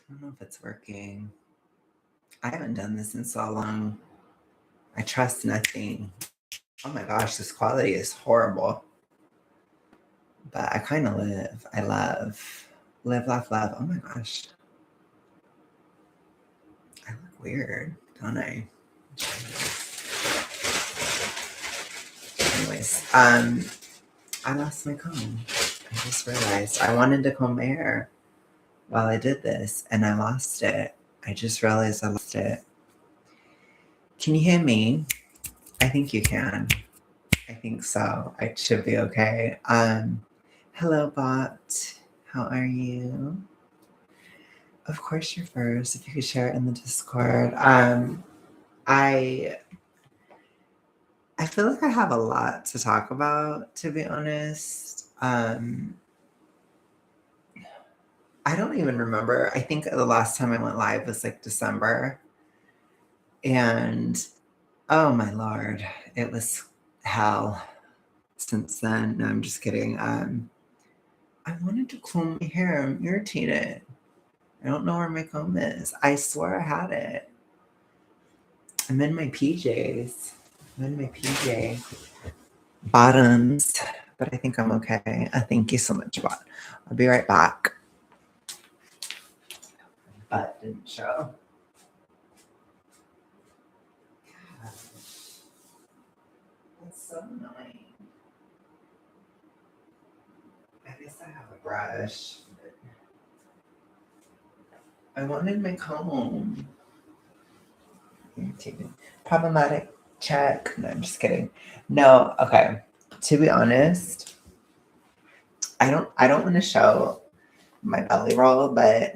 don't know if it's working. I haven't done this in so long. I trust nothing. Oh my gosh, this quality is horrible. But I kind of live. I love. Live, laugh, love. Oh my gosh. I look weird, don't I? Anyways, I lost my comb. I just realized I wanted to comb my hair while I did this and I lost it. I just realized I lost it. Can you hear me? I think you can. I think so. I should be okay. Hello bot. How are you? Of course you're first. If you could share it in the Discord. I I feel like I have a lot to talk about, to be honest. I don't even remember. I think the last time I went live was like December. And oh my lord, it was hell since then. No, I'm just kidding. I wanted to comb my hair. I'm irritated. I don't know where my comb is. I swear I had it. I'm in my PJs. I'm in my PJ bottoms, but I think I'm okay. Thank you so much, bot. I'll be right back. Butt didn't show. That's so annoying. I guess I have a brush. I wanted my comb. Problematic check. No, I'm just kidding. No, okay. To be honest, I don't want to show my belly roll, but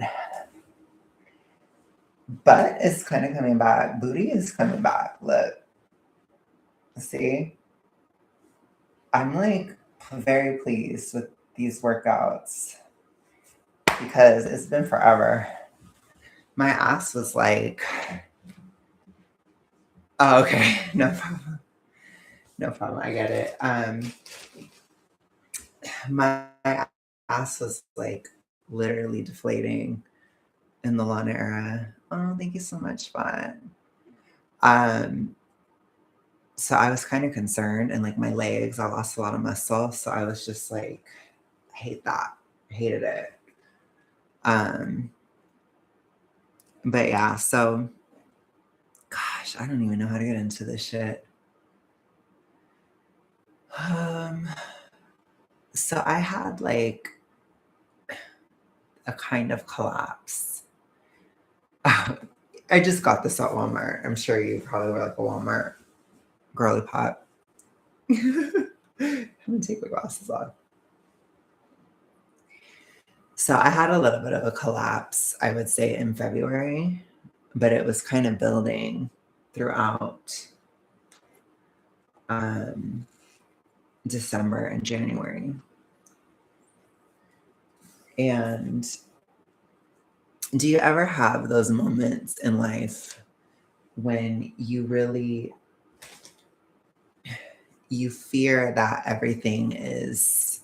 butt is kind of coming back. Booty is coming back. Look. See? I'm like very pleased with these workouts because it's been forever. My ass was like, oh, okay, no problem. No problem. I get it. My ass was like literally deflating in the Lana era. Oh, thank you so much, Bot. So I was kind of concerned, and like my legs, I lost a lot of muscle. So I was just like, I hate that. I hated it. But yeah, so gosh, I don't even know how to get into this shit. So I had like a kind of collapse. I just got this at Walmart. I'm sure you probably were like a Walmart girly pop. I'm gonna take my glasses off. So I had a little bit of a collapse, I would say, in February, but it was kind of building throughout December and January. And do you ever have those moments in life when you fear that everything is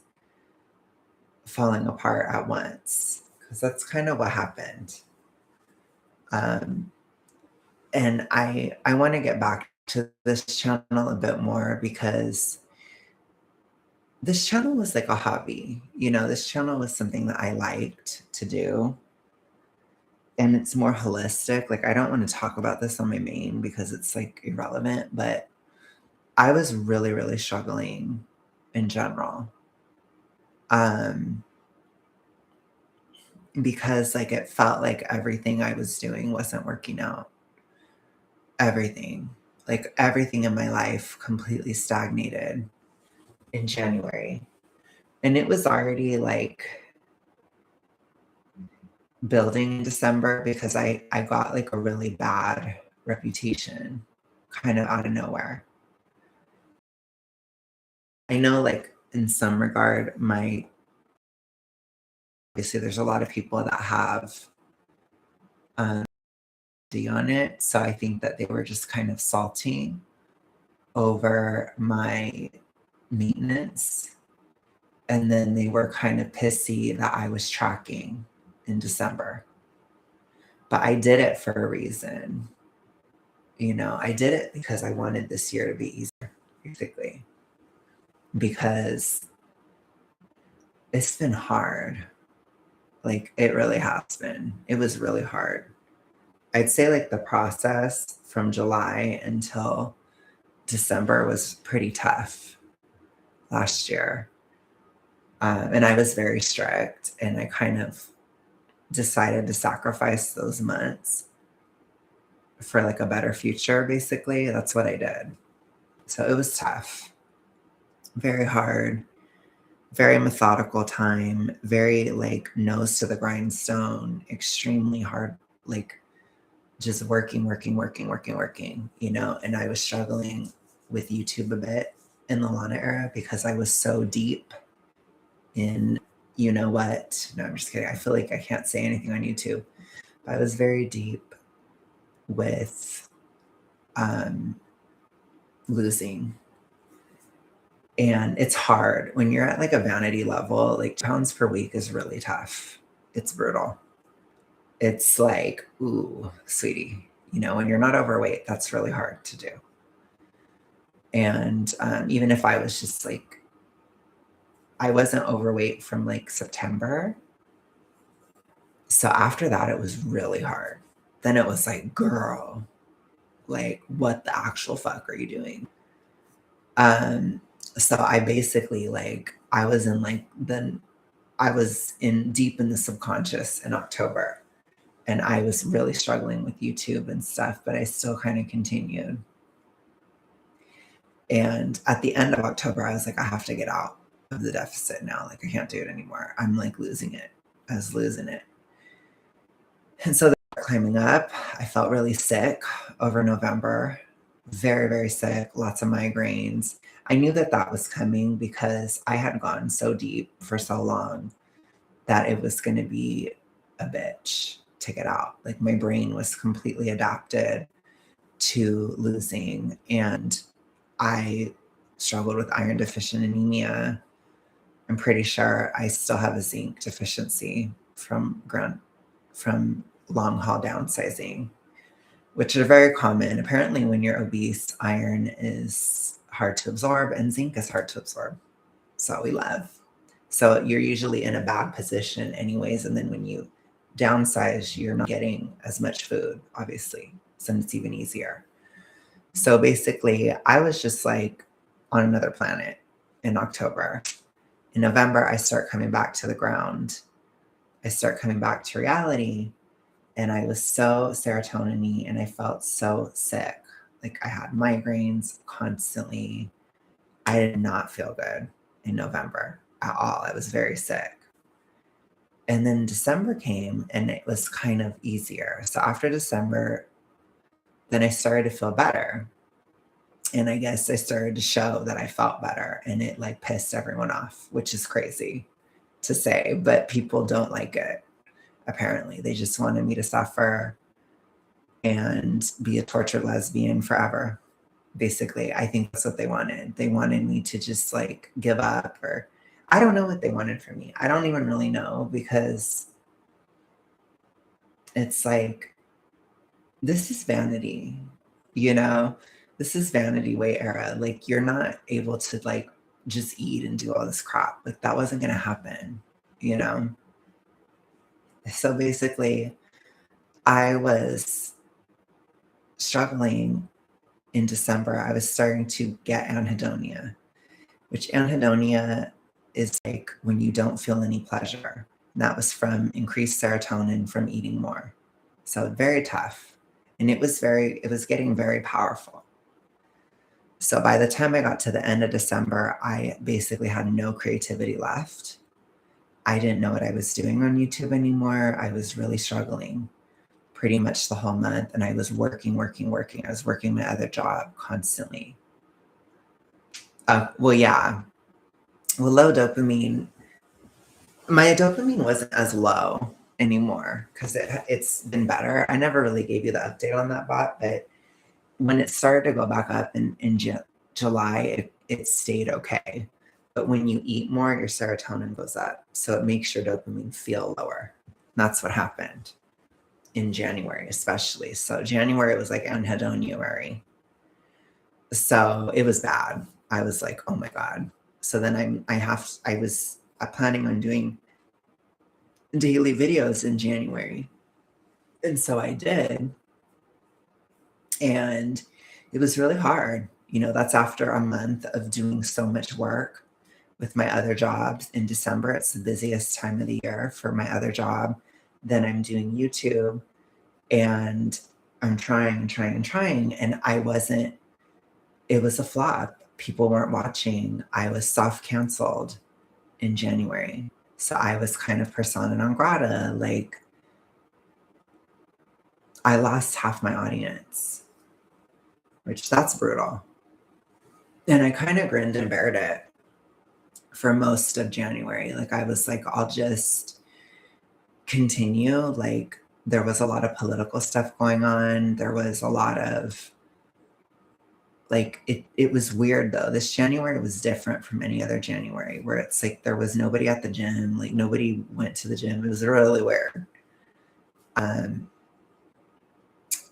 falling apart at once? Because that's kind of what happened. And I want to get back to this channel a bit more because this channel was like a hobby. This channel was something that I liked to do. And it's more holistic. Like, I don't want to talk about this on my main because it's like irrelevant, but I was really, really struggling in general. Because like it felt like everything I was doing wasn't working out. Everything. Like everything in my life completely stagnated in January. And it was already like building in December because I got like a really bad reputation kind of out of nowhere. I know like in some regard obviously there's a lot of people that have on it, so I think that they were just kind of salty over my maintenance, and then they were kind of pissy that I was tracking in December. but I did it for a reason. I did it because I wanted this year to be easier, basically, because it's been hard. Like, it really has been. It was really hard. I'd say like the process from July until December was pretty tough last year. And I was very strict, and I kind of decided to sacrifice those months for like a better future, basically. That's what I did. So it was tough, very hard, very methodical time, very like nose to the grindstone, extremely hard, like just working, and I was struggling with YouTube a bit in the Lana era because I was so deep in, you know what? No, I'm just kidding. I feel like I can't say anything on YouTube. But I was very deep with losing. And it's hard when you're at like a vanity level, like pounds per week is really tough. It's brutal. It's like, ooh, sweetie, when you're not overweight, that's really hard to do. And even if I was just like, I wasn't overweight from like September. So after that, it was really hard. Then it was like, girl, like, what the actual fuck are you doing? So I basically like, I was in deep in the subconscious in October, and I was really struggling with YouTube and stuff, but I still kind of continued. And at the end of October, I was like, I have to get out of the deficit now. Like, I can't do it anymore. I'm like losing it. I was losing it. And so climbing up, I felt really sick over November, very, very sick, lots of migraines. I knew that that was coming because I had gone so deep for so long that it was going to be a bitch to get out. Like, my brain was completely adapted to losing, and I struggled with iron deficient anemia. I'm pretty sure I still have a zinc deficiency from long haul downsizing, which are very common. Apparently, when you're obese, iron is hard to absorb and zinc is hard to absorb. So we love. So you're usually in a bad position anyways. And then when you downsize, you're not getting as much food, obviously. So it's even easier. So basically, I was just like on another planet in October. In November, I start coming back to the ground. I start coming back to reality. And I was so serotonin-y, and I felt so sick. Like, I had migraines constantly. I did not feel good in November at all. I was very sick. And then December came, and it was kind of easier. So after December, then I started to feel better. And I guess I started to show that I felt better, and it like pissed everyone off, which is crazy to say, but people don't like it. Apparently, they just wanted me to suffer and be a tortured lesbian forever. Basically, I think that's what they wanted. They wanted me to just like give up, or I don't know what they wanted from me. I don't even really know, because it's like, this is vanity, this is vanity way era. Like, you're not able to like just eat and do all this crap. Like, that wasn't going to happen, you know? So basically, I was struggling in December. I was starting to get anhedonia, which anhedonia is like when you don't feel any pleasure. And that was from increased serotonin from eating more. So very tough. And it was getting very powerful. So by the time I got to the end of December, I basically had no creativity left. I didn't know what I was doing on YouTube anymore. I was really struggling pretty much the whole month. And I was working. I was working my other job constantly. Well, yeah. Well, low dopamine. My dopamine wasn't as low anymore because it's been better. I never really gave you the update on that bot, but when it started to go back up in July, it stayed okay. But when you eat more, your serotonin goes up. So it makes your dopamine feel lower. That's what happened. in January, especially. So January was like anhedonia. So it was bad. I was like, oh my God. So then I was planning on doing daily videos in January. And so I did. And it was really hard. That's after a month of doing so much work with my other jobs. In December, it's the busiest time of the year for my other job. Then I'm doing YouTube and I'm trying and trying and trying. And it was a flop. People weren't watching. I was soft canceled in January. So I was kind of persona non grata. Like, I lost half my audience, which that's brutal. And I kind of grinned and bared it for most of January. Like, I was like, I'll just continue. Like, there was a lot of political stuff going on. There was a lot of, like, it was weird though. This January was different from any other January, where it's like there was nobody at the gym. Like, nobody went to the gym. It was really weird.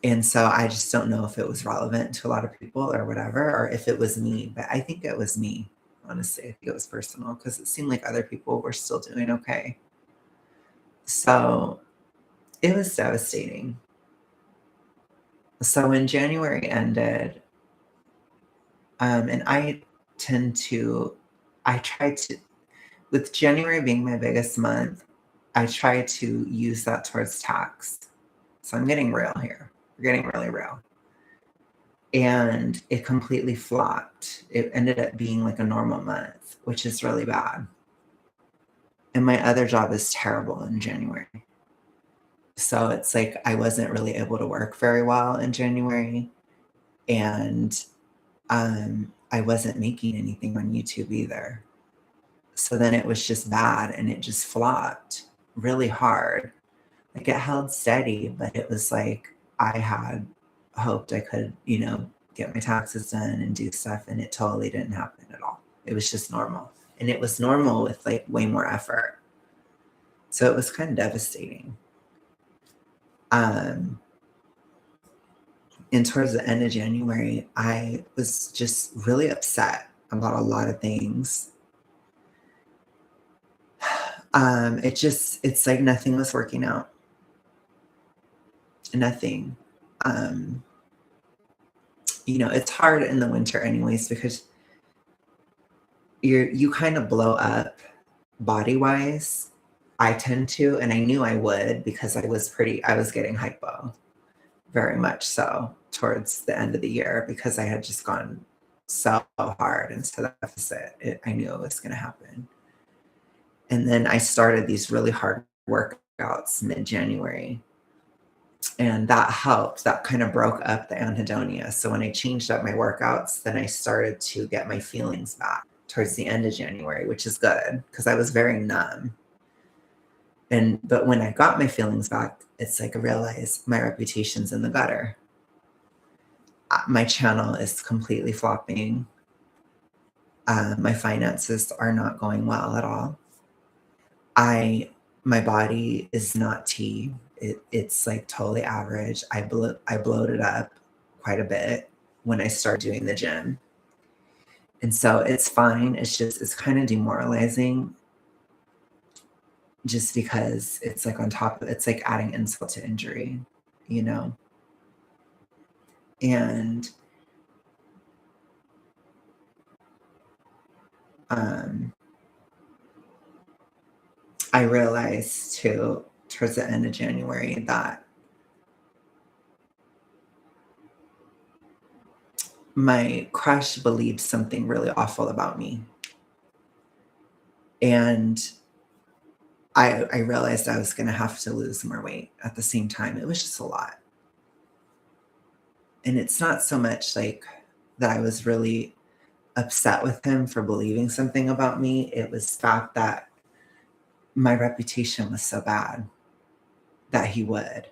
And so I just don't know if it was relevant to a lot of people or whatever, or if it was me. But I think it was me, honestly. I think it was personal because it seemed like other people were still doing okay. So it was devastating. So when January ended, and I try to, with January being my biggest month, I try to use that towards tax. So I'm getting real here. We're getting really real. And it completely flopped. It ended up being like a normal month, which is really bad. And my other job is terrible in January. So it's like I wasn't really able to work very well in January. And I wasn't making anything on YouTube either. So then it was just bad and it just flopped really hard. Like, it held steady, but it was like I had hoped I could, get my taxes done and do stuff, and it totally didn't happen at all. It was just normal. And it was normal with like way more effort. So it was kind of devastating. And towards the end of January, I was just really upset about a lot of things. It's like nothing was working out. Nothing. It's hard in the winter anyways because you kind of blow up body wise. I tend to, and I knew I would because I was getting hypo very much so towards the end of the year because I had just gone so hard into the deficit. I knew it was going to happen. And then I started these really hard workouts mid-January. And that helped. That kind of broke up the anhedonia. So when I changed up my workouts, then I started to get my feelings back towards the end of January, which is good because I was very numb. But when I got my feelings back, it's like I realized my reputation's in the gutter. My channel is completely flopping. My finances are not going well at all. My body is not tea. It's like totally average. I bloated up quite a bit when I started doing the gym. And so it's fine. It's kind of demoralizing just because it's like it's like adding insult to injury, you know? And I realized too, towards the end of January, that my crush believed something really awful about me. And I realized I was going to have to lose more weight at the same time. It was just a lot. And it's not so much like that I was really upset with him for believing something about me. It was the fact that my reputation was so bad that he would.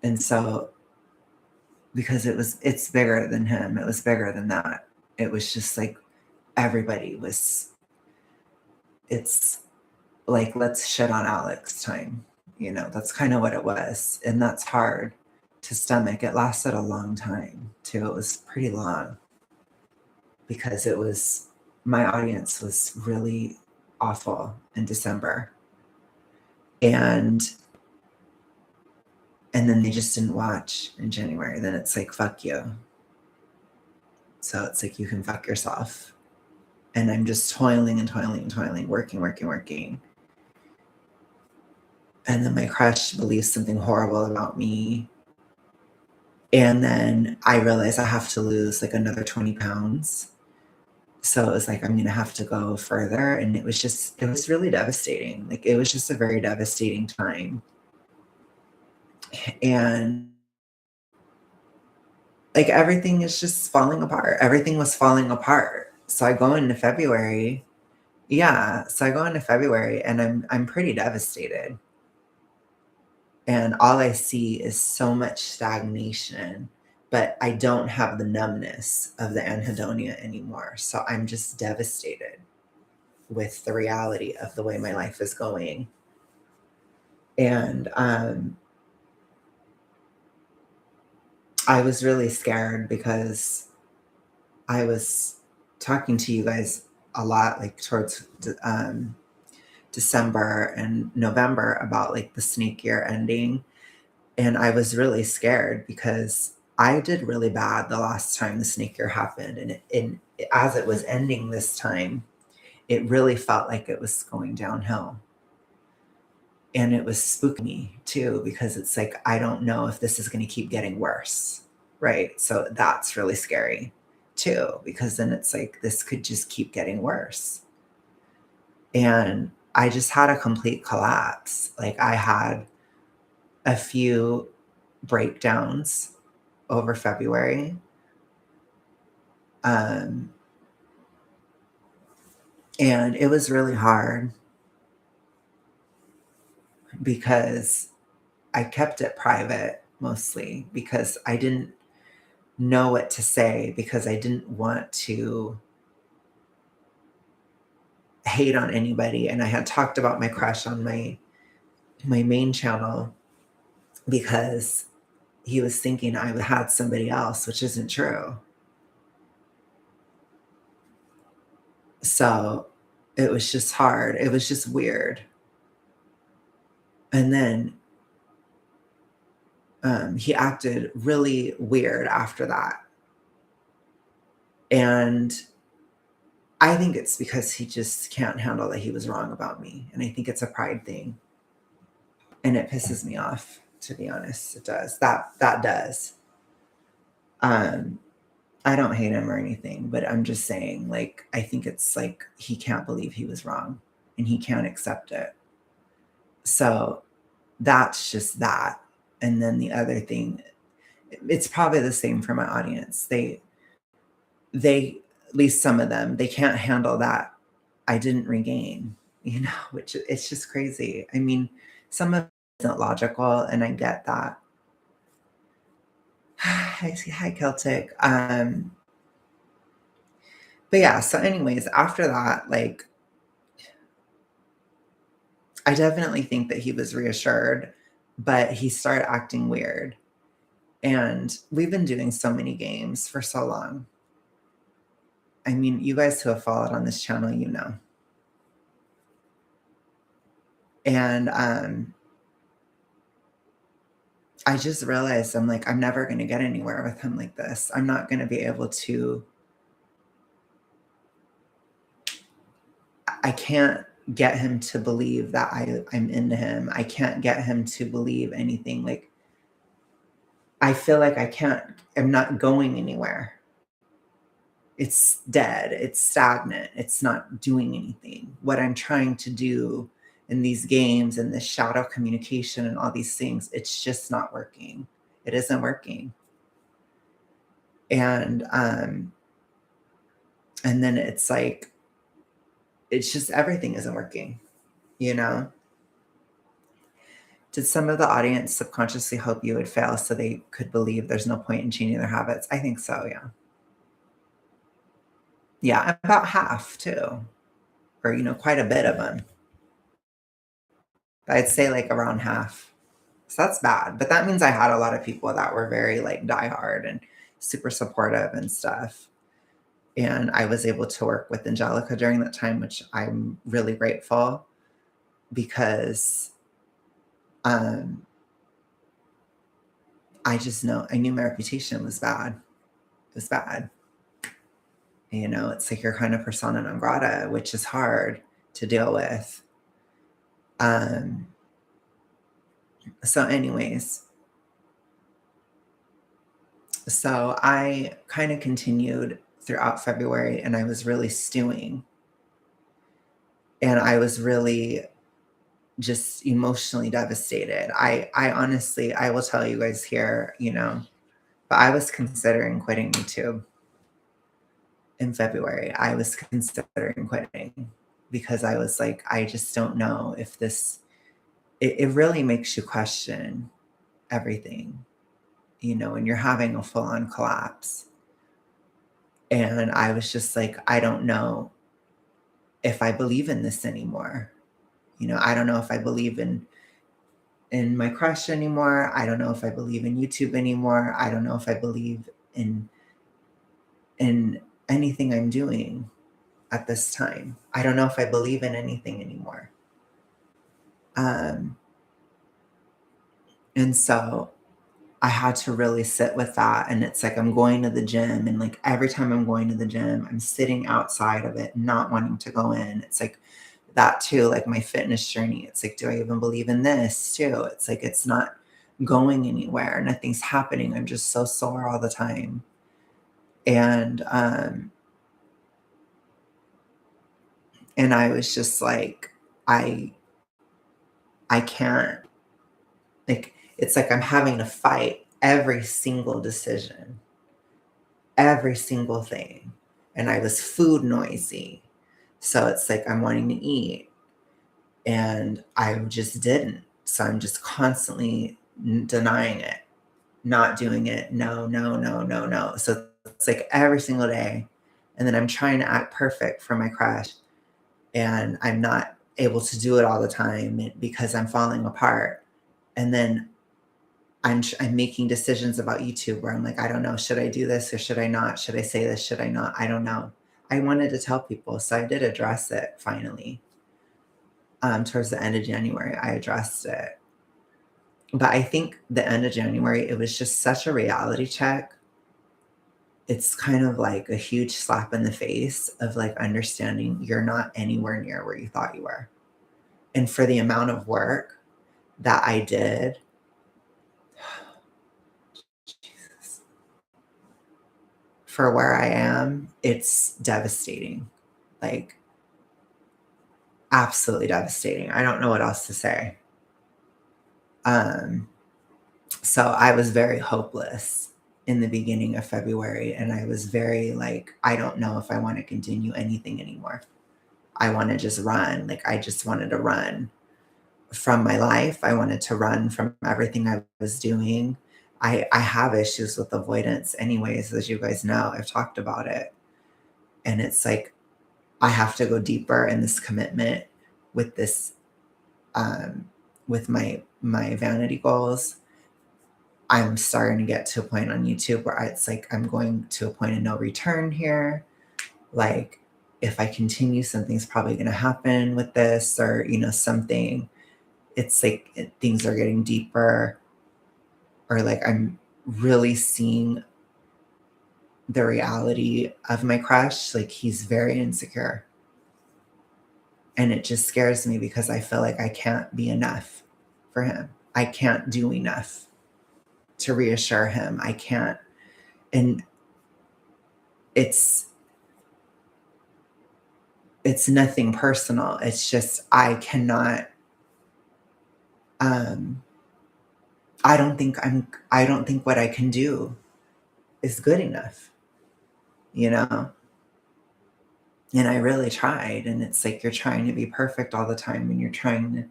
And so, because it's bigger than him, it was bigger than that. It was just like it's like, let's shit on Alex time. That's kind of what it was. And that's hard to stomach. It lasted a long time too. It was pretty long because my audience was really awful in December. And then they just didn't watch in January. Then it's like, fuck you. So it's like, you can fuck yourself. And I'm just toiling and toiling and toiling, working. And then my crush believes something horrible about me. And then I realize I have to lose like another 20 pounds. So it was like, I'm going to have to go further. And it was really devastating. Like, it was just a very devastating time. And like, everything is just falling apart. Everything was falling apart. So I go into February. Yeah. So I go into February and I'm pretty devastated. And all I see is so much stagnation, but I don't have the numbness of the anhedonia anymore. So I'm just devastated with the reality of the way my life is going. And I was really scared because I was talking to you guys a lot, like towards December and November, about like the snake year ending. And I was really scared because I did really bad the last time the snake year happened. And as it was ending this time, it really felt like it was going downhill. And it was spooking me too, because it's like, I don't know if this is going to keep getting worse. Right. So that's really scary too, because then it's like, this could just keep getting worse. And I just had a complete collapse. Like, I had a few breakdowns over February. And it was really hard because I kept it private mostly because I didn't know what to say, because I didn't want to hate on anybody. And I had talked about my crush on my main channel because he was thinking I had somebody else, which isn't true. So it was just hard. It was just weird. And then he acted really weird after that. And I think it's because he just can't handle that he was wrong about me. And I think it's a pride thing. And it pisses me off, to be honest. It does. That does. I don't hate him or anything, but I'm just saying, like, I think it's like he can't believe he was wrong and he can't accept it. So that's just that. And then the other thing, it's probably the same for my audience. They at least some of them, they can't handle that I didn't regain, which it's just crazy. I mean, some of it isn't logical, and I get that. Hi, Celtic. But yeah, so anyways, after that, like, I definitely think that he was reassured, but he started acting weird. And we've been doing so many games for so long. I mean, you guys who have followed on this channel, you know. And I just realized, I'm like, I'm never going to get anywhere with him like this. I'm not going to be able to. I can't get him to believe that I'm into him. I can't get him to believe anything. Like, I feel like I'm not going anywhere. It's dead. It's stagnant. It's not doing anything. What I'm trying to do in these games and this shadow communication and all these things, it's just not working. It isn't working. And then it's like, it's just, everything isn't working, Did some of the audience subconsciously hope you would fail so they could believe there's no point in changing their habits? I think so, yeah. Yeah, about half too, or, quite a bit of them. I'd say like around half. So that's bad. But that means I had a lot of people that were very like diehard and super supportive and stuff. And I was able to work with Angelica during that time, which I'm really grateful because um, I just know I knew my reputation was bad. It was bad. You know, it's like you're kind of persona non grata, which is hard to deal with. Um, so, anyways, so I kind of continued throughout February and I was really stewing. And I was really just emotionally devastated. I honestly, I will tell you guys here, you know, but I was considering quitting YouTube in February. I was considering quitting because I was like, I just don't know if this, it really makes you question everything, you know, and you're having a full on collapse. And I was just like, I don't know if I believe in this anymore. You know, I don't know if I believe in my crush anymore. I don't know if I believe in YouTube anymore. I don't know if I believe in in anything I'm doing at this time. I don't know if I believe in anything anymore. Um, and so I had to really sit with that. And it's like I'm going to the gym, and like every time I'm going to the gym, I'm sitting outside of it, not wanting to go in. It's like that too, like my fitness journey. It's like, do I even believe in this too? It's like it's not going anywhere. Nothing's happening. I'm just so sore all the time. And and I was just like, I I can't, like, it's like I'm having to fight every single decision, every single thing. And I was food noisy. So it's like I'm wanting to eat and I just didn't. So I'm just constantly denying it, not doing it. No, no, no, no, no. So it's like every single day. And then I'm trying to act perfect for my crush and I'm not able to do it all the time because I'm falling apart. And then I'm making decisions about YouTube where I'm like, I don't know, should I do this or should I not? Should I say this? Should I not? I don't know. I wanted to tell people, so I did address it finally. Towards the end of January, I addressed it. But I think the end of January, it was just such a reality check. It's kind of like a huge slap in the face of like understanding you're not anywhere near where you thought you were. And for the amount of work that I did, Jesus, for where I am, it's devastating. Like, absolutely devastating. I don't know what else to say. Um, so I was very hopeless in the beginning of February, and I was very like, I don't know if I want to continue anything anymore. I want to just run. Like, I just wanted to run from my life. I wanted to run from everything I was doing. I have issues with avoidance, anyways, as you guys know. I've talked about it. And it's like, I have to go deeper in this commitment with this, um, with my vanity goals. I'm starting to get to a point on YouTube where it's like I'm going to a point of no return here. Like, if I continue, something's probably going to happen with this, or you know, something. It's like things are getting deeper, or like I'm really seeing the reality of my crush. Like, he's very insecure, and it just scares me because I feel like I can't be enough for him. I can't do enough to reassure him. I can't. And it's it's nothing personal. It's just um I don't think what I can do is good enough, you know? And I really tried, and it's like you're trying to be perfect all the time and you're trying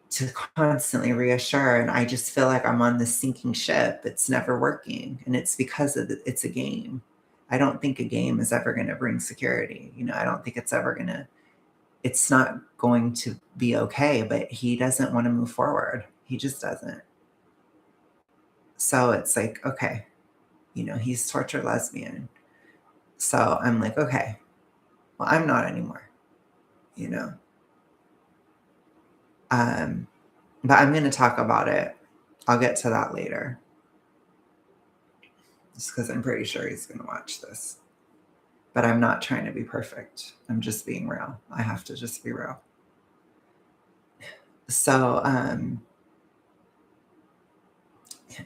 to constantly reassure, and I just feel like I'm on this sinking ship. It's never working, and it's because it's a game. I don't think a game is ever going to bring security. You know, I don't think it's not going to be okay, but he doesn't want to move forward. He just doesn't. So it's like, okay, he's tortured lesbian. So I'm like, okay, well, I'm not anymore, you know. But I'm going to talk about it. I'll get to that later. Just because I'm pretty sure he's going to watch this. But I'm not trying to be perfect. I'm just being real. I have to just be real. So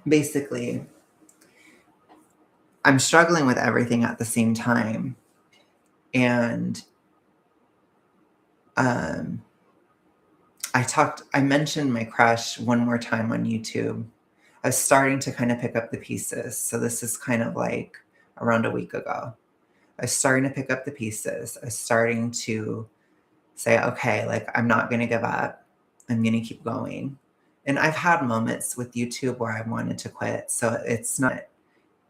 basically, I'm struggling with everything at the same time. And I mentioned my crush one more time on YouTube. I was starting to kind of pick up the pieces. So this is kind of like around a week ago. I was starting to pick up the pieces. I was starting to say, okay, like I'm not going to give up. I'm going to keep going. And I've had moments with YouTube where I wanted to quit. So it's not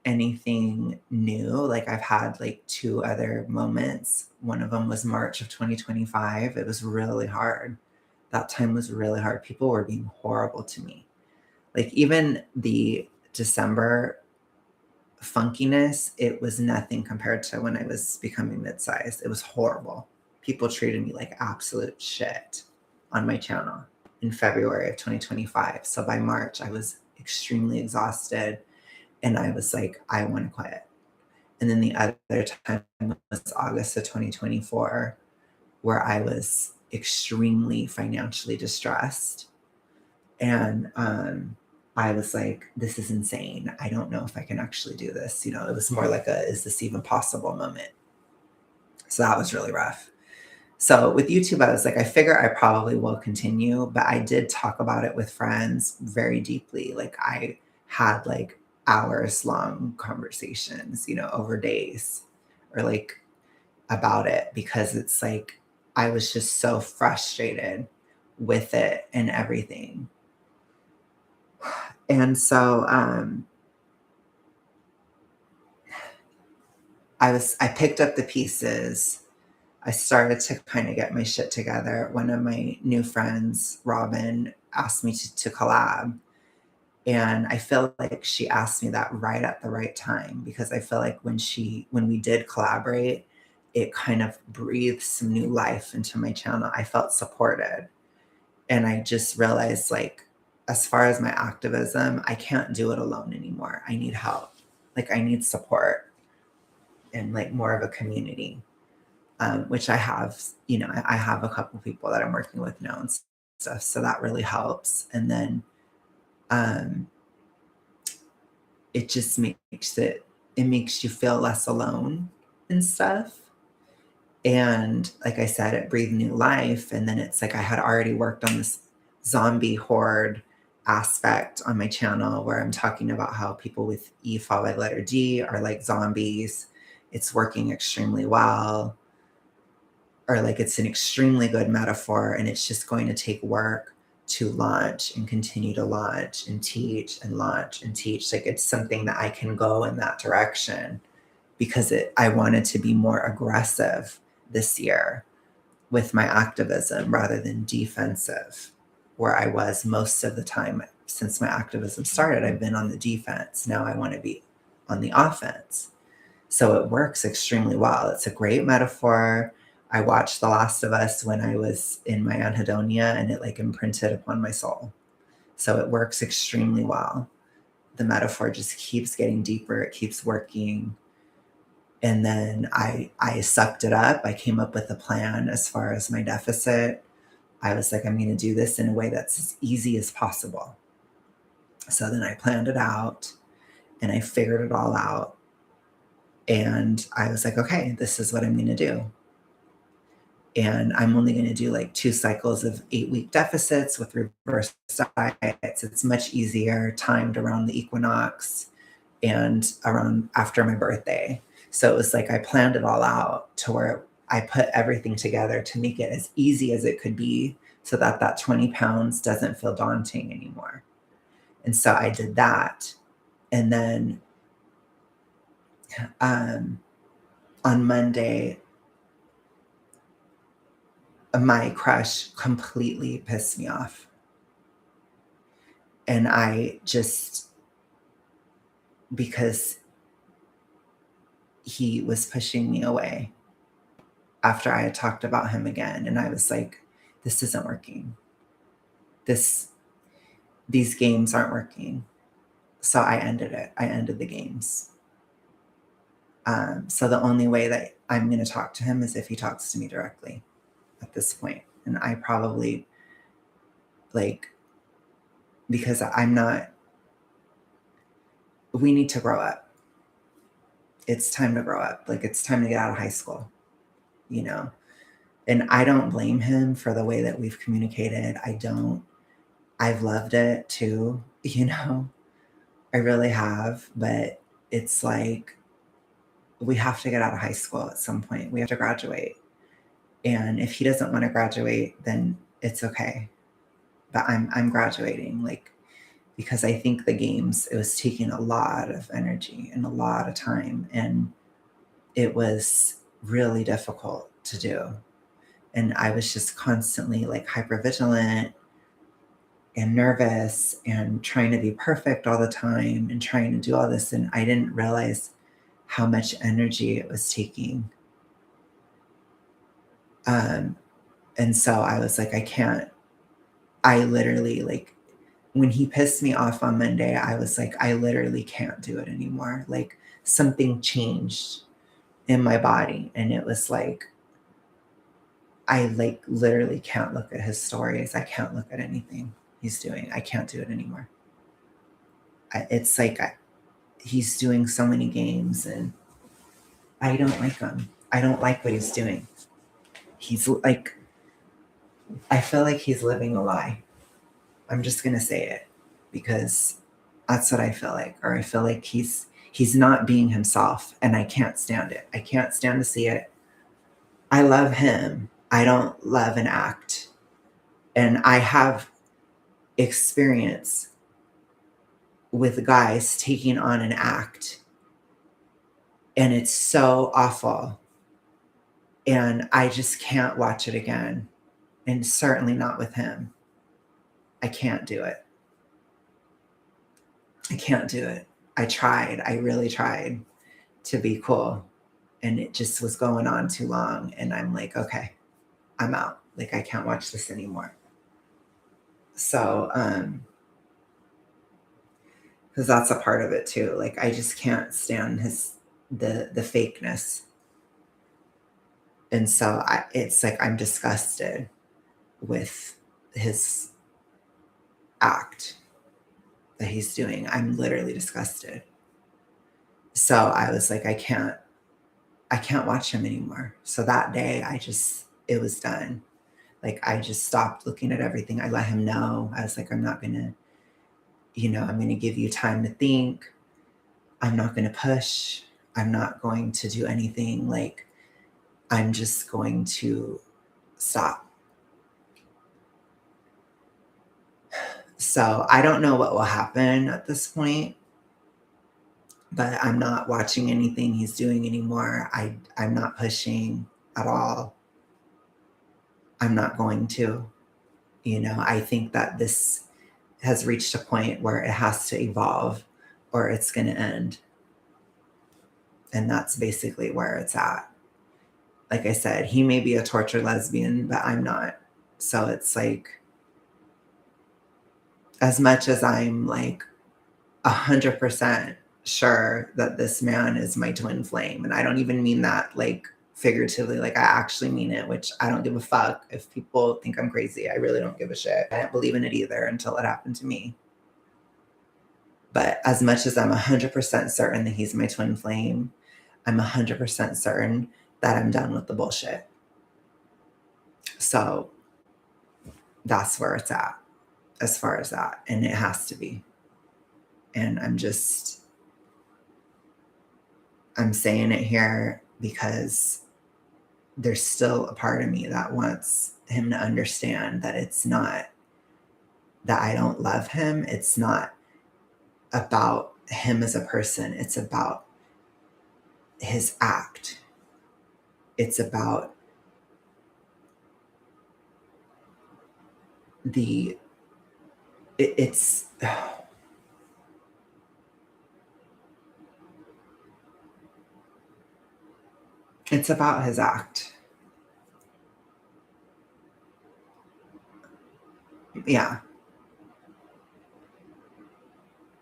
anything new. Like I've had like 2 other moments. One of them was March of 2025. It was really hard. That time was really hard. People were being horrible to me. Like even the December funkiness, it was nothing compared to when I was becoming mid-sized. It was horrible. People treated me like absolute shit on my channel in February of 2025. So by March, I was extremely exhausted and I was like, I want to quit. And then the other time was August of 2024, where I was extremely financially distressed. And I was like, this is insane. I don't know if I can actually do this. It was more like is this even possible moment? So that was really rough. So with YouTube, I was like, I figure I probably will continue, but I did talk about it with friends very deeply. Like I had like hours long conversations, over days or like about it because it's like I was just so frustrated with it and everything. And so I picked up the pieces. I started to kind of get my shit together. One of my new friends, Robin, asked me to collab. And I feel like she asked me that right at the right time because I feel like when we did collaborate, it kind of breathed some new life into my channel. I felt supported. And I just realized like, as far as my activism, I can't do it alone anymore. I need help. Like I need support and like more of a community. Which I have, I have a couple people that I'm working with now and stuff. So that really helps. And then it just makes you feel less alone and stuff. And like I said, it breathed new life. And then it's like I had already worked on this zombie horde aspect on my channel where I'm talking about how people with E followed by letter D are like zombies. It's working extremely well. Or like it's an extremely good metaphor and it's just going to take work to launch and continue to launch and teach and launch and teach. Like it's something that I can go in that direction because I wanted to be more aggressive this year with my activism rather than defensive, where I was most of the time since my activism started. I've been on the defense. Now I want to be on the offense. So it works extremely well. It's a great metaphor. I watched The Last of Us when I was in my anhedonia and it like imprinted upon my soul. So it works extremely well. The metaphor just keeps getting deeper. It keeps working. And then I sucked it up. I came up with a plan as far as my deficit. I was like, I'm going to do this in a way that's as easy as possible. So then I planned it out and I figured it all out. And I was like, okay, this is what I'm going to do. And I'm only going to do like 2 cycles of 8-week deficits with reverse diets. It's much easier, timed around the equinox and around after my birthday. So it was like I planned it all out to where I put everything together to make it as easy as it could be so that 20 pounds doesn't feel daunting anymore. And so I did that. And then on Monday, my crush completely pissed me off. And I just, because he was pushing me away after I had talked about him again. And I was like, this isn't working. These games aren't working. So I ended it. I ended the games. So the only way that I'm going to talk to him is if he talks to me directly at this point. And I probably, like, because I'm not, we need to grow up. It's time to grow up. Like, it's time to get out of high school, you know? And I don't blame him for the way that we've communicated. I don't. I've loved it too, you know? I really have. But it's like, we have to get out of high school at some point. We have to graduate. And if he doesn't want to graduate, then it's okay. But I'm graduating, like, because I think the games, it was taking a lot of energy and a lot of time, and it was really difficult to do. And I was just constantly like hypervigilant and nervous and trying to be perfect all the time and trying to do all this. And I didn't realize how much energy it was taking. And so I was like, I literally, like, when he pissed me off on Monday, I was like, I literally can't do it anymore. Like, something changed in my body. And it was like, I like literally can't look at his stories. I can't look at anything he's doing. I can't do it anymore. It's like he's doing so many games and I don't like him. I don't like what he's doing. He's like, I feel like he's living a lie. I'm just going to say it because that's what I feel like. Or I feel like he's not being himself and I can't stand it. I can't stand to see it. I love him. I don't love an act. And I have experience with guys taking on an act and it's so awful. And I just can't watch it again. And certainly not with him. I can't do it. I can't do it. I tried. I really tried to be cool. And it just was going on too long. And I'm like, okay, I'm out. Like, I can't watch this anymore. So, because that's a part of it too. Like, I just can't stand the fakeness. And so it's like I'm disgusted with his act that he's doing. I'm literally disgusted. So I was like, I can't watch him anymore. So that day it was done. Like, I just stopped looking at everything. I let him know. I was like, I'm not gonna, I'm gonna give you time to think. I'm not gonna push. I'm not going to do anything. Like, I'm just going to stop. So I don't know what will happen at this point, but I'm not watching anything he's doing anymore. I'm not pushing at all. I'm not going to. I think that this has reached a point where it has to evolve or it's going to end. And that's basically where it's at. Like I said, he may be a tortured lesbian, but I'm not. So it's like, as much as I'm like 100% sure that this man is my twin flame, and I don't even mean that like figuratively, like I actually mean it, which I don't give a fuck if people think I'm crazy. I really don't give a shit. I didn't believe in it either until it happened to me. But as much as I'm 100% certain that he's my twin flame, I'm 100% certain that I'm done with the bullshit. So that's where it's at as far as that. And it has to be. And I'm saying it here because there's still a part of me that wants him to understand that it's not that I don't love him. It's not about him as a person. It's about his act. It's about it's it's about his act. Yeah.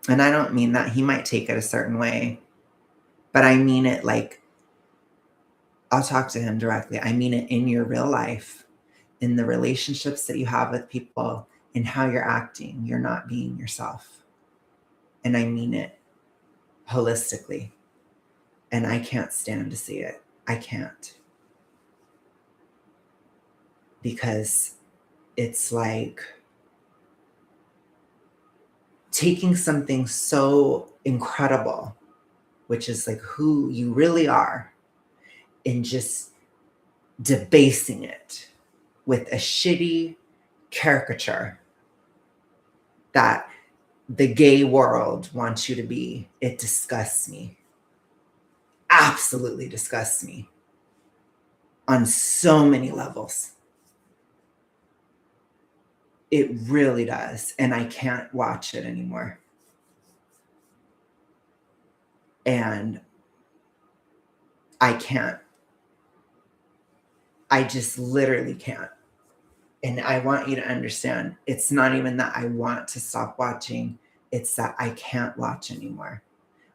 And I don't mean that he might take it a certain way, but I mean it like, I'll talk to him directly. I mean it in your real life, in the relationships that you have with people, in how you're acting. You're not being yourself. And I mean it holistically. And I can't stand to see it. I can't. Because it's like taking something so incredible, which is like who you really are, and just debasing it with a shitty caricature that the gay world wants you to be. It disgusts me. Absolutely disgusts me on so many levels. It really does. And I can't watch it anymore. And I can't. I just literally can't. And I want you to understand, it's not even that I want to stop watching, it's that I can't watch anymore.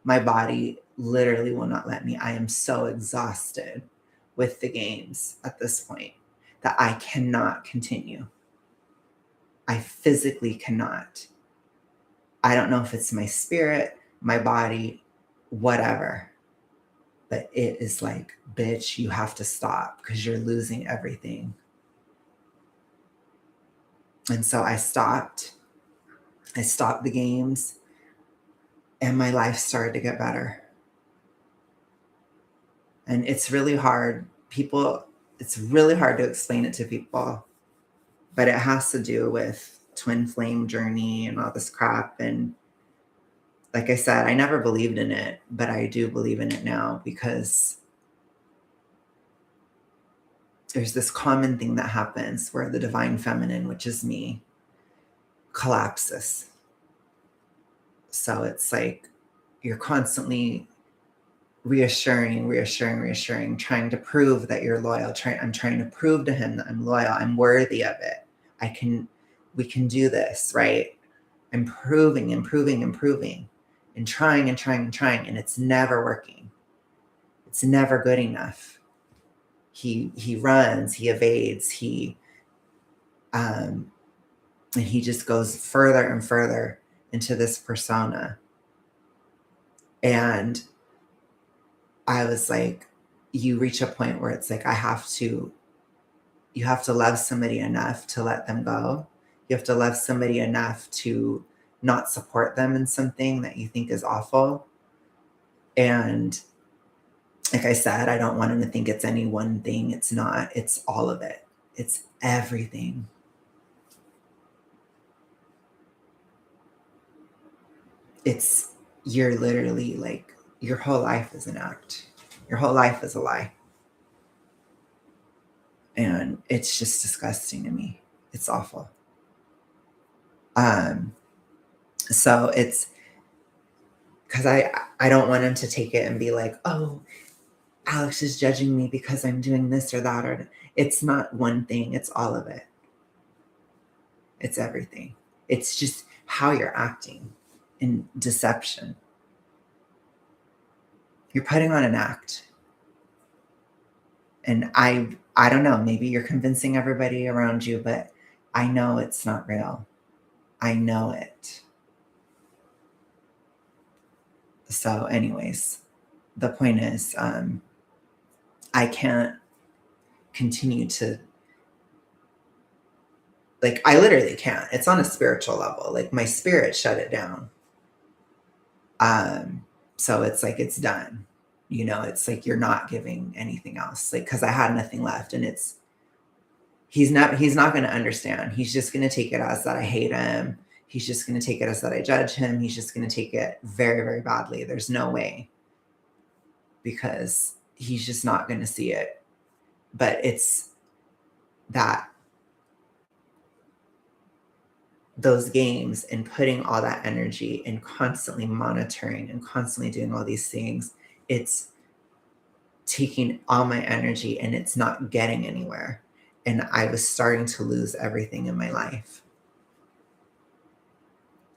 My body literally will not let me. I am so exhausted with the games at this point that I cannot continue. I physically cannot. I don't know if it's my spirit, my body, whatever. But it is like, bitch, you have to stop because you're losing everything. And so I stopped. I stopped the games and my life started to get better. And it's really hard. It's really hard to explain it to people, but it has to do with twin flame journey and all this crap. And like I said, I never believed in it, but I do believe in it now because there's this common thing that happens where the divine feminine, which is me, collapses. So it's like you're constantly reassuring, trying to prove that you're loyal. I'm trying to prove to him that I'm loyal. I'm worthy of it. We can do this, right? I'm proving and trying, and it's never working. It's never good enough. He runs, he evades, and he just goes further and further into this persona. And I was like, you reach a point where it's like, you have to love somebody enough to let them go. You have to love somebody enough to not support them in something that you think is awful. And like I said, I don't want him to think it's any one thing. It's not. It's all of it. It's everything. You're literally like, your whole life is an act. Your whole life is a lie. And it's just disgusting to me. It's awful. So it's because I don't want him to take it and be like, oh, Alex is judging me because I'm doing this or that. Or it's not one thing. It's all of it. It's everything. It's just how you're acting in deception. You're putting on an act. And I don't know, maybe you're convincing everybody around you, but I know it's not real. I know it. So anyways, the point is, I can't continue to, like, I literally can't. It's on a spiritual level. Like, my spirit shut it down. So it's like, it's done. It's like you're not giving anything else. Like, because I had nothing left, and he's not going to understand. He's just going to take it as that I hate him. He's just going to take it as that I judge him. He's just going to take it very, very badly. There's no way, because he's just not going to see it. But it's that those games and putting all that energy and constantly monitoring and constantly doing all these things, it's taking all my energy and it's not getting anywhere. And I was starting to lose everything in my life.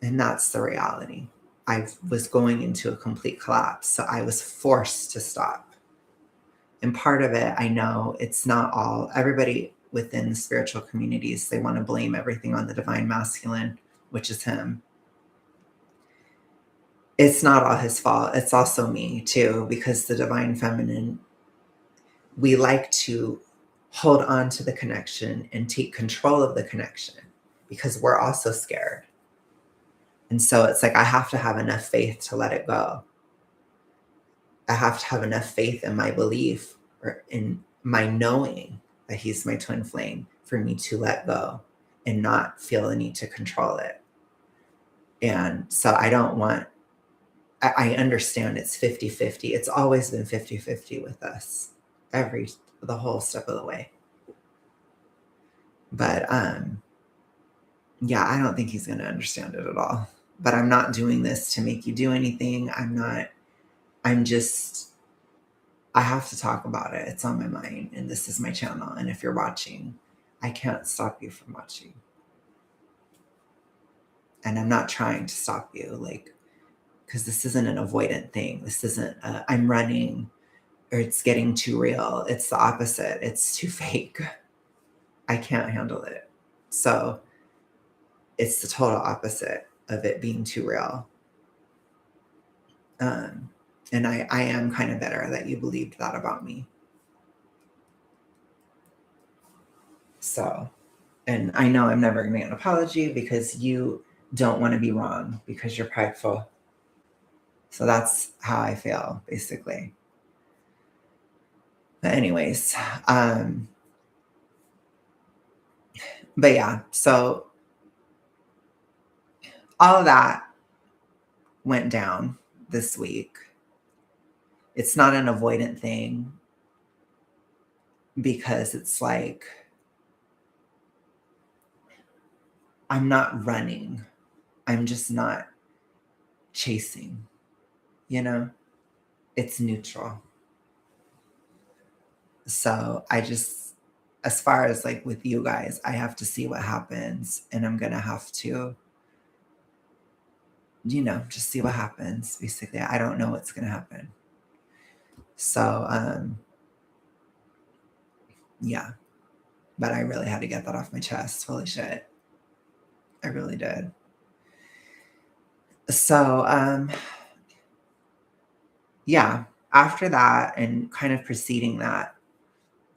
And that's the reality. I was going into a complete collapse. So I was forced to stop. And part of it, I know it's not all, everybody within the spiritual communities, they want to blame everything on the divine masculine, which is him. It's not all his fault. It's also me too, because the divine feminine, we like to hold on to the connection and take control of the connection because we're also scared. And so it's like, I have to have enough faith to let it go. I have to have enough faith in my belief or in my knowing that he's my twin flame for me to let go and not feel the need to control it. And so I don't want, I understand it's 50-50. It's always been 50-50 with us, the whole step of the way. But yeah, I don't think he's going to understand it at all. But I'm not doing this to make you do anything. I have to talk about it. It's on my mind, and this is my channel. And if you're watching, I can't stop you from watching. And I'm not trying to stop you, because this isn't an avoidant thing. This isn't, I'm running or it's getting too real. It's the opposite. It's too fake. I can't handle it. So it's the total opposite of it being too real. And I am kind of better that you believed that about me. So, and I know I'm never going to get an apology because you don't want to be wrong because you're prideful. So that's how I feel, basically. But anyways, but yeah, so all of that went down this week. It's not an avoidant thing because it's like, I'm not running. I'm just not chasing, it's neutral. So I just, as far as with you guys, I have to see what happens and I'm going to have to, just see what happens. Basically, I don't know what's going to happen. So, yeah, but I really had to get that off my chest. Holy shit. I really did. So, yeah, after that and kind of preceding that,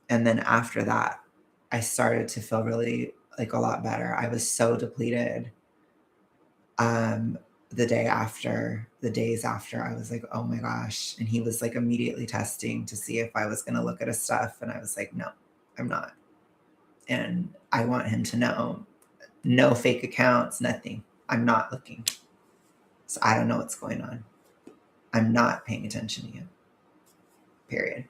and then after that, I started to feel really a lot better. I was so depleted. The days after, I was like, oh my gosh. And he was immediately testing to see if I was going to look at his stuff. And I was like, no, I'm not. And I want him to know, no fake accounts, nothing. I'm not looking. So I don't know what's going on. I'm not paying attention to you. Period.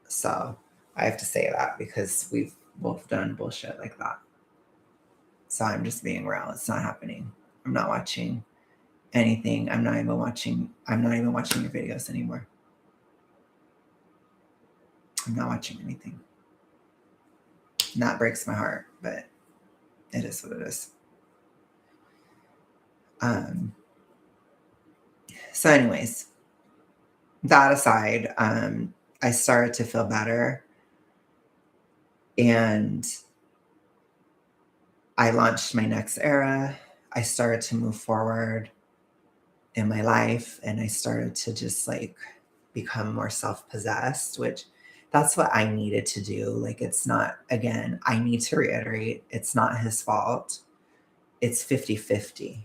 So I have to say that because we've both done bullshit like that. So I'm just being real. It's not happening. I'm not watching anything. I'm not even watching your videos anymore. I'm not watching anything. And that breaks my heart, but it is what it is. So anyways, that aside, I started to feel better and I launched my next era. I started to move forward in my life and I started to just become more self-possessed, which that's what I needed to do. It's not, again, I need to reiterate, it's not his fault. It's 50-50,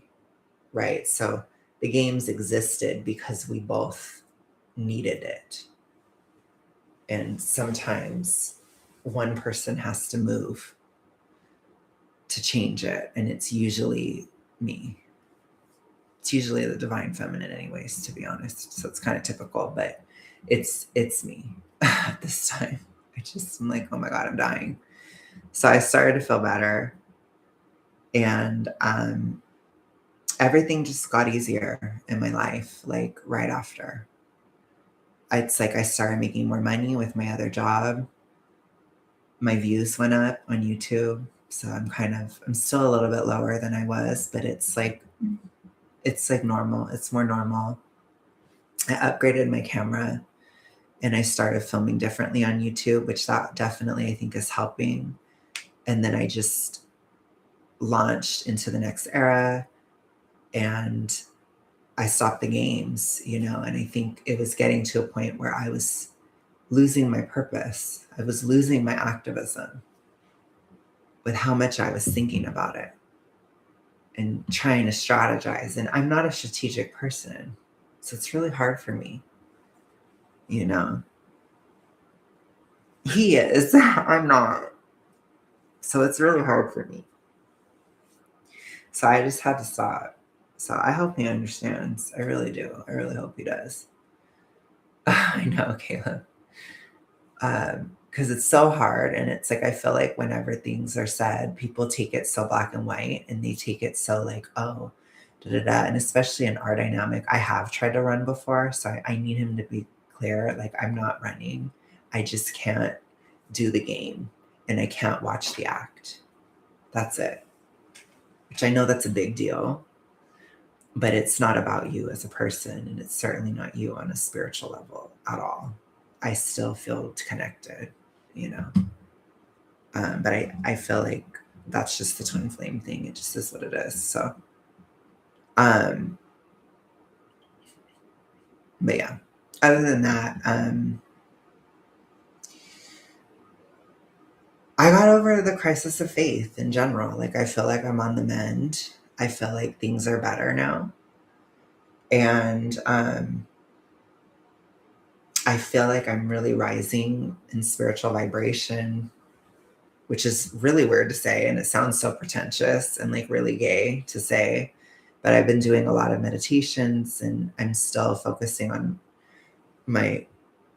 right? So the games existed because we both needed it. And sometimes one person has to move to change it. And it's usually me. It's usually the divine feminine anyways, to be honest. So it's kind of typical, but it's me at this time. I'm like, oh my God, I'm dying. So I started to feel better. And everything just got easier in my life, like right after. It's like I started making more money with my other job. My views went up on YouTube. So I'm still a little bit lower than I was, but it's like normal. It's more normal. I upgraded my camera and I started filming differently on YouTube, which that definitely I think is helping. And then I just launched into the next era and I stopped the games, and I think it was getting to a point where I was losing my purpose. I was losing my activism with how much I was thinking about it and trying to strategize. And I'm not a strategic person. So it's really hard for me, you know. He is. I'm not. So it's really hard for me. So I just had to stop. So I hope he understands. I really do. I really hope he does. I know, Caleb. Because it's so hard. And it's like, I feel like whenever things are said, people take it so black and white and they take it so like, oh, da da da. And especially in our dynamic, I have tried to run before. So I need him to be clear. Like, I'm not running. I just can't do the game and I can't watch the act. That's it. Which I know that's a big deal, but it's not about you as a person. And it's certainly not you on a spiritual level at all. I still feel connected, you know. But I feel like that's just the twin flame thing. It just is what it is. So, but yeah, other than that, I got over the crisis of faith in general. Like, I feel like I'm on the mend. I feel like things are better now. And I feel like I'm really rising in spiritual vibration, which is really weird to say. And it sounds so pretentious and like really gay to say. But I've been doing a lot of meditations and I'm still focusing on my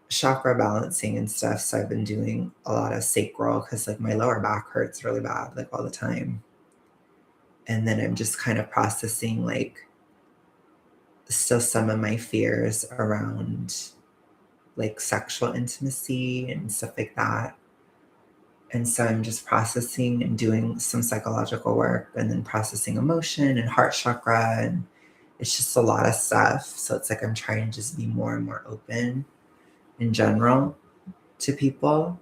chakra balancing and stuff. So I've been doing a lot of sacral because like my lower back hurts really bad, like all the time. And then I'm just kind of processing like still some of my fears around like sexual intimacy and stuff like that. And so I'm just processing and doing some psychological work and then processing emotion and heart chakra. And it's just a lot of stuff. So it's like I'm trying to just be more and more open in general to people.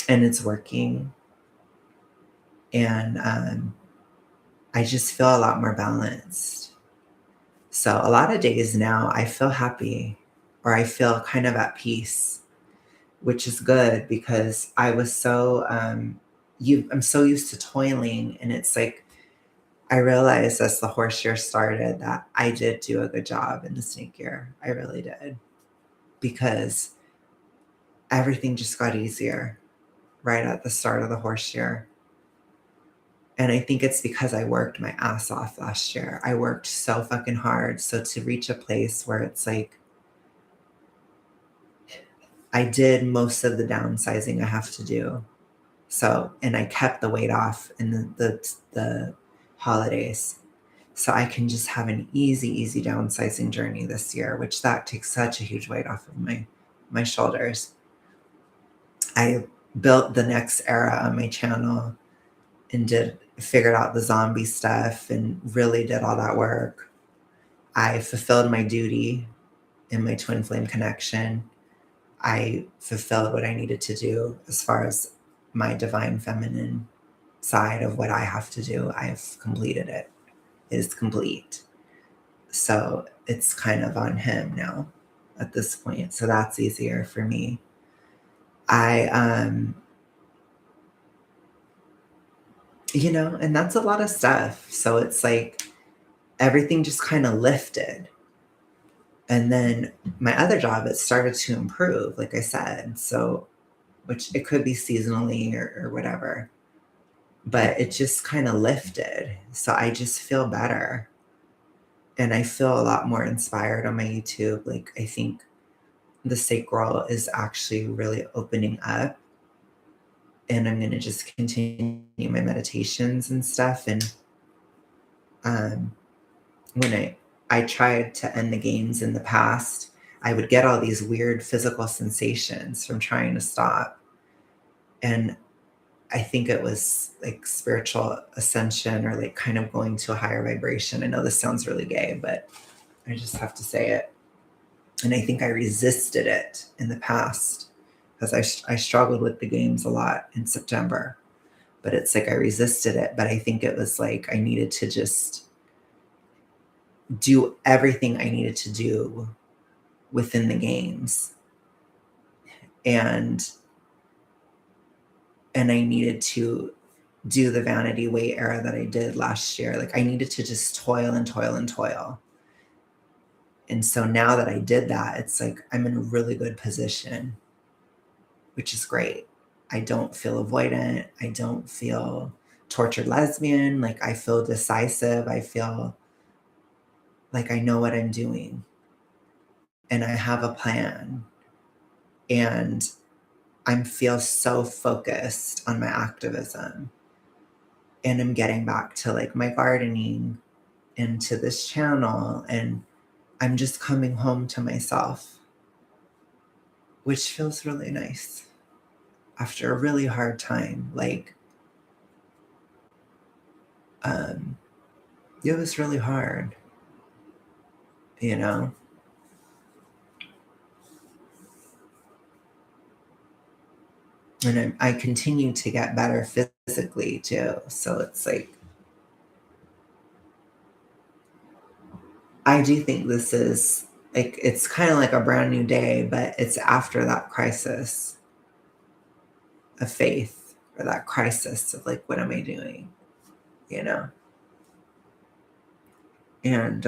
And it's working. And I just feel a lot more balanced. So a lot of days now I feel happy or I feel kind of at peace, which is good because I was so I'm so used to toiling, and it's like I realized as the horse year started that I did do a good job in the snake year. I really did, because everything just got easier right at the start of the horse year. And I think it's because I worked my ass off last year. I worked so fucking hard. So to reach a place where it's like I did most of the downsizing I have to do. So, and I kept the weight off in the holidays. So I can just have an easy downsizing journey this year, which that takes such a huge weight off of my shoulders. I built the next era on my channel and figured out the zombie stuff and really did all that work. I fulfilled my duty in my twin flame connection. I fulfilled what I needed to do as far as my divine feminine side of what I have to do. I've completed it. It is complete. So it's kind of on him now at this point. So that's easier for me. And that's a lot of stuff. So it's like everything just kind of lifted. And then my other job, it started to improve, like I said. So, which it could be seasonally or whatever, but it just kind of lifted. So I just feel better. And I feel a lot more inspired on my YouTube. Like, I think the sacral is actually really opening up. And I'm going to just continue my meditations and stuff. And when I tried to end the games in the past, I would get all these weird physical sensations from trying to stop. And I think it was like spiritual ascension or like kind of going to a higher vibration. I know this sounds really gay, but I just have to say it. And I think I resisted it in the past because I struggled with the games a lot in September. But it's like I resisted it. But I think it was like I needed to just do everything I needed to do within the games. And I needed to do the vanity weight era that I did last year. Like I needed to just toil and toil and toil. And so now that I did that, it's like I'm in a really good position, which is great. I don't feel avoidant. I don't feel tortured lesbian. Like I feel decisive. I feel like I know what I'm doing. And I have a plan. And I feel so focused on my activism. And I'm getting back to like my gardening and to this channel. And I'm just coming home to myself, which feels really nice after a really hard time. Like, it was really hard, you know? And I continue to get better physically too. So it's like, I do think this is like, it's kind of like a brand new day, but it's after that crisis of faith or that crisis of like, what am I doing? You know? And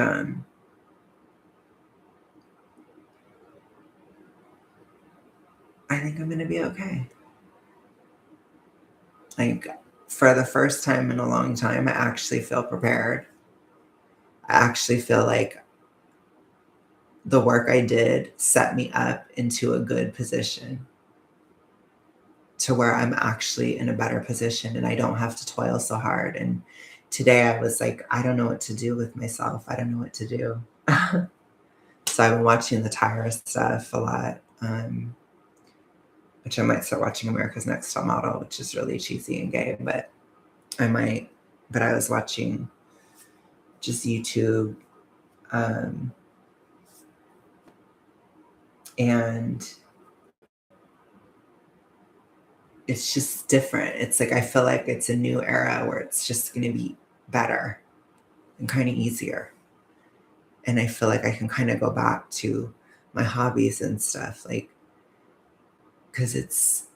I think I'm going to be okay. Like, for the first time in a long time, I actually feel prepared. I actually feel like the work I did set me up into a good position to where I'm actually in a better position and I don't have to toil so hard. And today I was like, I don't know what to do with myself. I don't know what to do. So I've been watching the Tyra stuff a lot, which I might start watching America's Next Top Model, which is really cheesy and gay, but I might. But I was watching just YouTube, and it's just different. It's like I feel like it's a new era where it's just going to be better and kind of easier. And I feel like I can kind of go back to my hobbies and stuff, like, because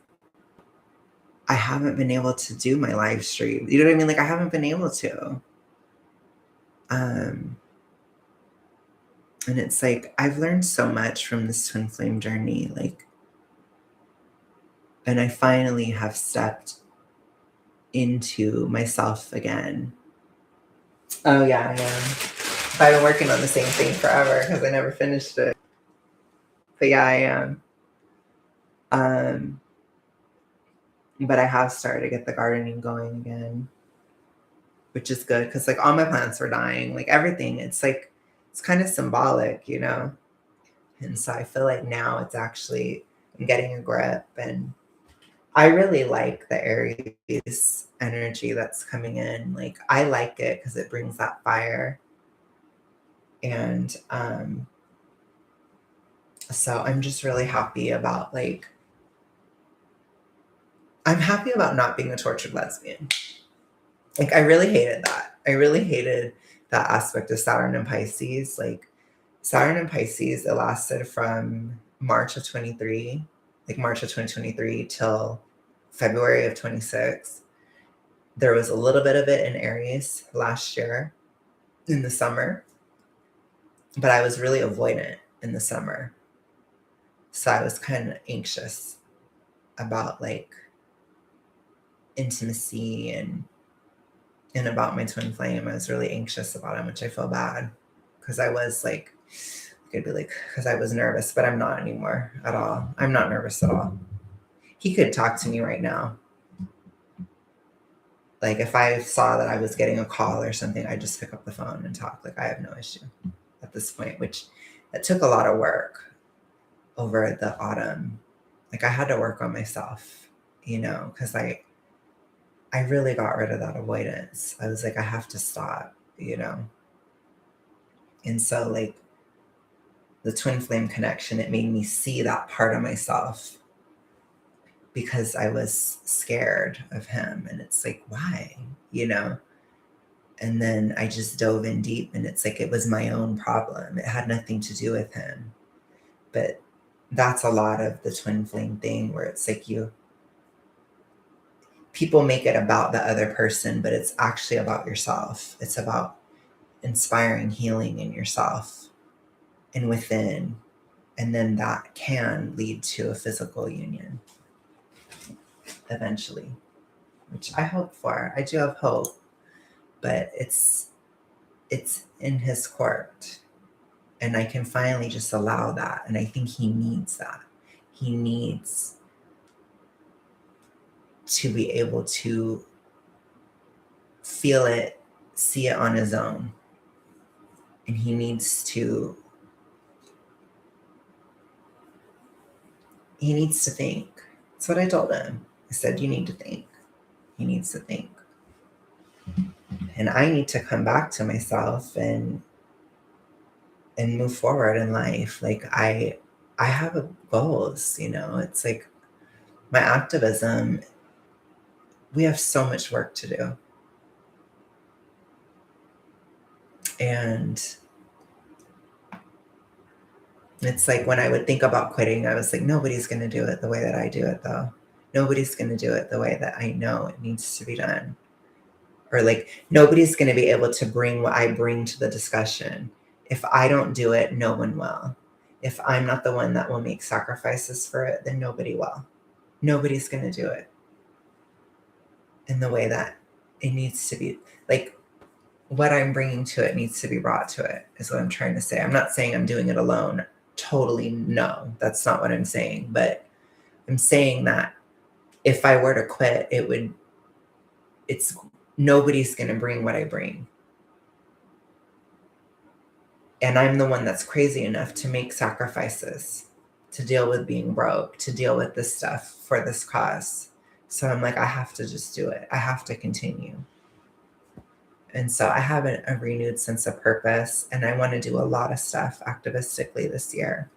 I haven't been able to do my live stream. You know what I mean? Like I haven't been able to. And it's like I've learned so much from this twin flame journey, like, and I finally have stepped into myself again. Oh yeah, I am. I've been working on the same thing forever because I never finished it. But yeah, I am. But I have started to get the gardening going again, which is good because like all my plants were dying, like everything. It's like it's kind of symbolic, you know. And so I feel like now it's actually I'm getting a grip, and I really like the Aries energy that's coming in. Like I like it because it brings that fire. And so I'm just really happy about like I'm happy about not being a tortured lesbian. Like I really hated that. I really hated that aspect of Saturn and Pisces. Like Saturn and Pisces, it lasted from March of 23, like March of 2023 till February of 26. There was a little bit of it in Aries last year in the summer, but I was really avoidant in the summer. So I was kind of anxious about like intimacy and about my twin flame. I was really anxious about him, which I feel bad because I was like, I'd be like, because I was nervous, but I'm not anymore at all. I'm not nervous at all. He could talk to me right now. Like if I saw that I was getting a call or something, I just pick up the phone and talk. Like I have no issue at this point, which it took a lot of work over the autumn. Like I had to work on myself, because I really got rid of that avoidance. I was like, I have to stop. And so like the twin flame connection, it made me see that part of myself because I was scared of him. And it's like, why? And then I just dove in deep, and it's like it was my own problem. It had nothing to do with him. But that's a lot of the twin flame thing, where it's like people make it about the other person, but it's actually about yourself. It's about inspiring healing in yourself and within. And then that can lead to a physical union eventually, which I hope for. I do have hope, but it's in his court. And I can finally just allow that. And I think he needs that. He needs to be able to feel it, see it on his own. And he needs to think. That's what I told him. I said, you need to think. He needs to think. And I need to come back to myself and move forward in life. Like I have goals, it's like my activism, we have so much work to do. And it's like when I would think about quitting, I was like, nobody's going to do it the way that I do it, though. Nobody's going to do it the way that I know it needs to be done. Or like, nobody's going to be able to bring what I bring to the discussion. If I don't do it, no one will. If I'm not the one that will make sacrifices for it, then nobody will. Nobody's going to do it in the way that it needs to be. Like, what I'm bringing to it needs to be brought to it, is what I'm trying to say. I'm not saying I'm doing it alone. Totally no, that's not what I'm saying. But I'm saying that if I were to quit, nobody's going to bring what I bring. And I'm the one that's crazy enough to make sacrifices, to deal with being broke, to deal with this stuff for this cause. So I'm like, I have to just do it. I have to continue. And so I have a renewed sense of purpose, and I want to do a lot of stuff activistically this year.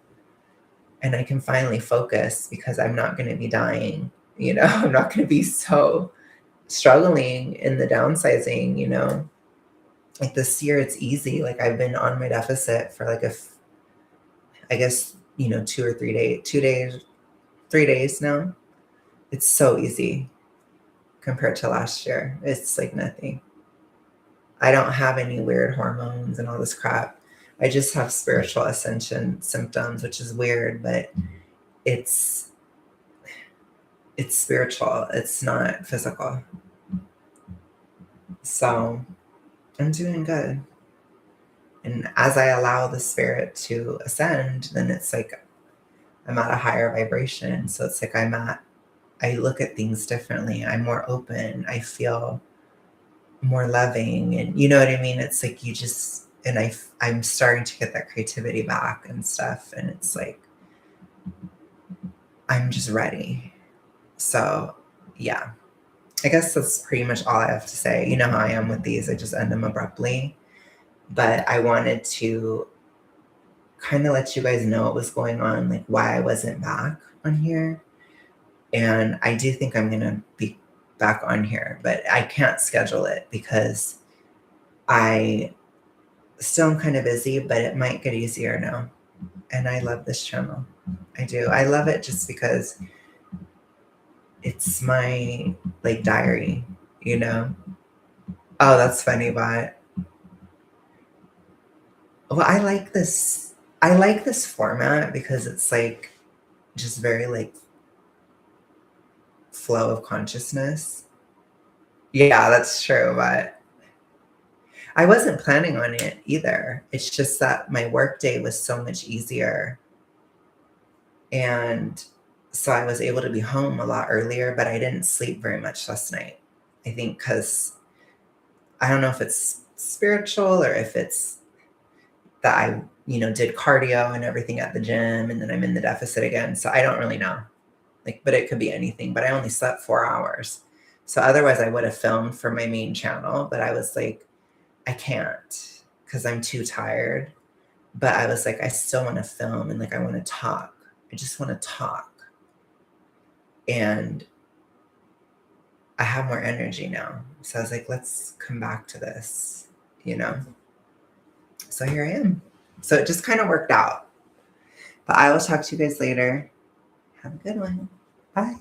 And I can finally focus because I'm not going to be dying. I'm not going to be so struggling in the downsizing. Like this year, it's easy. Like I've been on my deficit for like 2 or 3 days, 3 days now. It's so easy compared to last year. It's like nothing. I don't have any weird hormones and all this crap. I just have spiritual ascension symptoms, which is weird, but it's spiritual. It's not physical. So I'm doing good. And as I allow the spirit to ascend, then it's like I'm at a higher vibration. So it's like I look at things differently. I'm more open. I feel more loving, and you know what I mean? It's like I'm starting to get that creativity back and stuff. And it's like, I'm just ready. So yeah, I guess that's pretty much all I have to say. You know how I am with these. I just end them abruptly. But I wanted to kind of let you guys know what was going on, like why I wasn't back on here. And I do think I'm going to be back on here, but I can't schedule it because I still am kind of busy, but it might get easier now. And I love this channel. I do. I love it just because it's my like diary, Oh, that's funny, but well, I like this format because it's like just very like flow of consciousness. Yeah, that's true, but I wasn't planning on it either. It's just that my work day was so much easier. And so I was able to be home a lot earlier, but I didn't sleep very much last night. I think because I don't know if it's spiritual or if it's that I, did cardio and everything at the gym and then I'm in the deficit again. So I don't really know. Like, but it could be anything. But I only slept 4 hours. So otherwise I would have filmed for my main channel, but I was like, I can't because I'm too tired. But I was like, I still want to film and like I want to talk. I just want to talk. And I have more energy now. So I was like, let's come back to this, So here I am. So it just kind of worked out. But I will talk to you guys later. Have a good one. Bye.